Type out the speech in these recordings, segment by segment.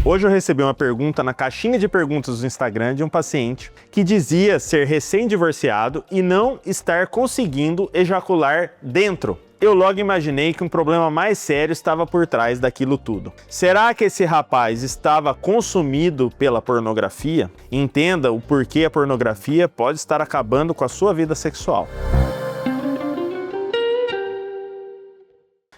Hoje eu recebi uma pergunta na caixinha de perguntas do Instagram de um paciente que dizia ser recém-divorciado e não estar conseguindo ejacular dentro. Eu logo imaginei que um problema mais sério estava por trás daquilo tudo. Será que esse rapaz estava consumido pela pornografia? Entenda o porquê a pornografia pode estar acabando com a sua vida sexual.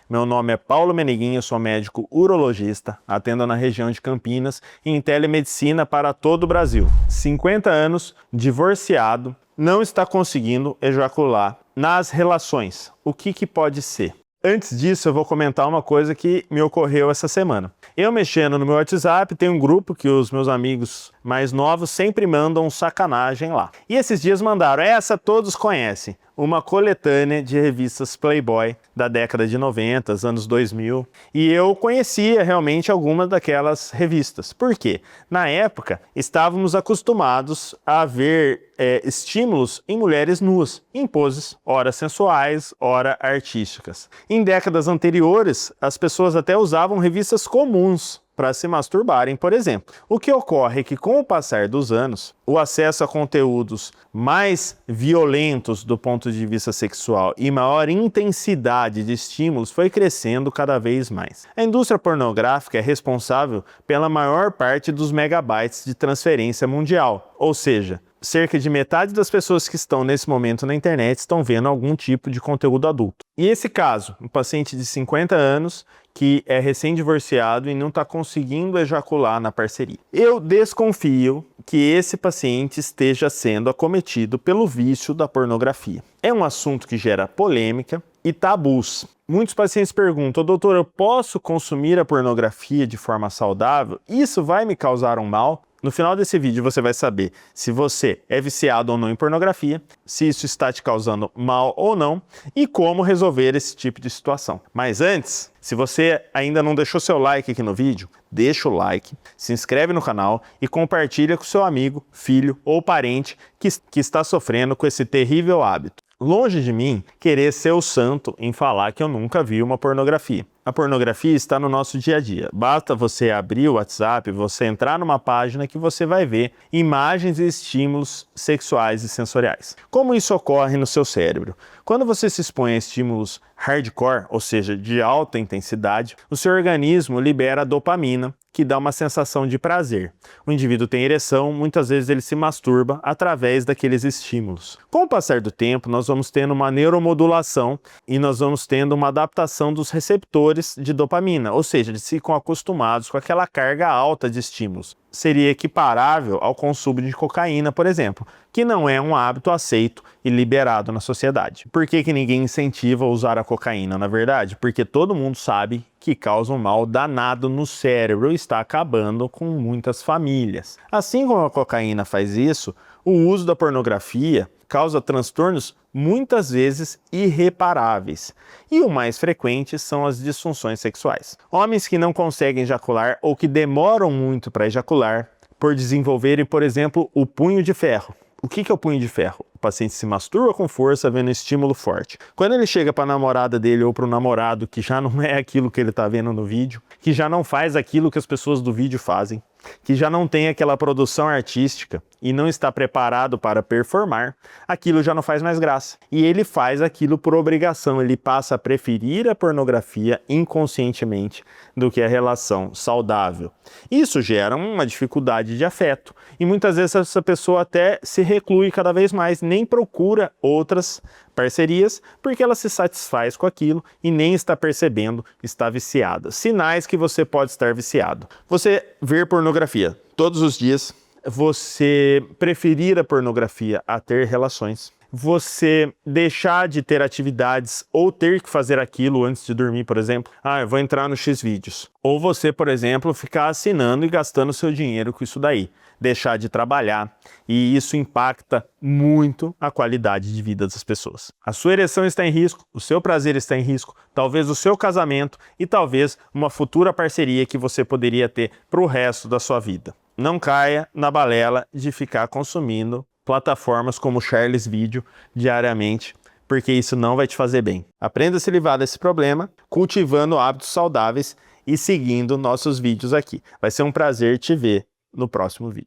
Meu nome é Paulo Meneguinho, sou médico urologista, atendo na região de Campinas e em telemedicina para todo o Brasil. 50 anos, divorciado, não está conseguindo ejacular nas relações. O que pode ser? Antes disso, eu vou comentar uma coisa que me ocorreu essa semana. Eu mexendo no meu WhatsApp, tem um grupo que os meus amigos mais novos sempre mandam sacanagem lá. E esses dias mandaram, essa todos conhecem, uma coletânea de revistas Playboy da década de 90, anos 2000. E eu conhecia realmente algumas daquelas revistas. Por quê? Na época, estávamos acostumados a ver estímulos em mulheres nuas, em poses, ora sensuais, ora artísticas. Em décadas anteriores, as pessoas até usavam revistas comuns para se masturbarem, por exemplo. O que ocorre é que, com o passar dos anos, o acesso a conteúdos mais violentos do ponto de vista sexual e maior intensidade de estímulos foi crescendo cada vez mais. A indústria pornográfica é responsável pela maior parte dos megabytes de transferência mundial, ou seja, cerca de metade das pessoas que estão nesse momento na internet estão vendo algum tipo de conteúdo adulto. E esse caso, um paciente de 50 anos que é recém-divorciado e não está conseguindo ejacular na parceria. Eu desconfio que esse paciente esteja sendo acometido pelo vício da pornografia. É um assunto que gera polêmica e tabus. Muitos pacientes perguntam, doutor, eu posso consumir a pornografia de forma saudável? Isso vai me causar um mal? No final desse vídeo você vai saber se você é viciado ou não em pornografia, se isso está te causando mal ou não e como resolver esse tipo de situação. Mas antes, se você ainda não deixou seu like aqui no vídeo, deixa o like, se inscreve no canal e compartilha com seu amigo, filho ou parente que está sofrendo com esse terrível hábito. Longe de mim querer ser o santo em falar que eu nunca vi uma pornografia. A pornografia está no nosso dia a dia. Basta você abrir o WhatsApp, você entrar numa página que você vai ver imagens e estímulos sexuais e sensoriais. Como isso ocorre no seu cérebro? Quando você se expõe a estímulos hardcore, ou seja, de alta intensidade, o seu organismo libera dopamina, que dá uma sensação de prazer. O indivíduo tem ereção, muitas vezes ele se masturba através daqueles estímulos. Com o passar do tempo, nós vamos tendo uma neuromodulação e nós vamos tendo uma adaptação dos receptores de dopamina, ou seja, eles ficam acostumados com aquela carga alta de estímulos. Seria equiparável ao consumo de cocaína, por exemplo, que não é um hábito aceito e liberado na sociedade. Por que ninguém incentiva a usar a cocaína, na verdade? Porque todo mundo sabe que causa um mal danado no cérebro e está acabando com muitas famílias. Assim como a cocaína faz isso, o uso da pornografia causa transtornos muitas vezes irreparáveis. E o mais frequente são as disfunções sexuais. Homens que não conseguem ejacular ou que demoram muito para ejacular por desenvolverem, por exemplo, o punho de ferro. O que é o punho de ferro? O paciente se masturba com força vendo estímulo forte. Quando ele chega para a namorada dele ou para o namorado, que já não é aquilo que ele está vendo no vídeo, que já não faz aquilo que as pessoas do vídeo fazem, que já não tem aquela produção artística e não está preparado para performar, aquilo já não faz mais graça. E ele faz aquilo por obrigação, ele passa a preferir a pornografia inconscientemente do que a relação saudável. Isso gera uma dificuldade de afeto e muitas vezes essa pessoa até se reclui cada vez mais, nem procura outras parcerias porque ela se satisfaz com aquilo e nem está percebendo, está viciada. Sinais que você pode estar viciado. Você ver pornografia todos os dias, você preferir a pornografia a ter relações, você deixar de ter atividades ou ter que fazer aquilo antes de dormir, por exemplo. Eu vou entrar no Xvideos. Ou você, por exemplo, ficar assinando e gastando seu dinheiro com isso daí. Deixar de trabalhar. E isso impacta muito a qualidade de vida das pessoas. A sua ereção está em risco, o seu prazer está em risco, talvez o seu casamento e talvez uma futura parceria que você poderia ter para o resto da sua vida. Não caia na balela de ficar consumindo plataformas como Charles Video diariamente, porque isso não vai te fazer bem. Aprenda a se livrar desse problema, cultivando hábitos saudáveis e seguindo nossos vídeos aqui. Vai ser um prazer te ver no próximo vídeo.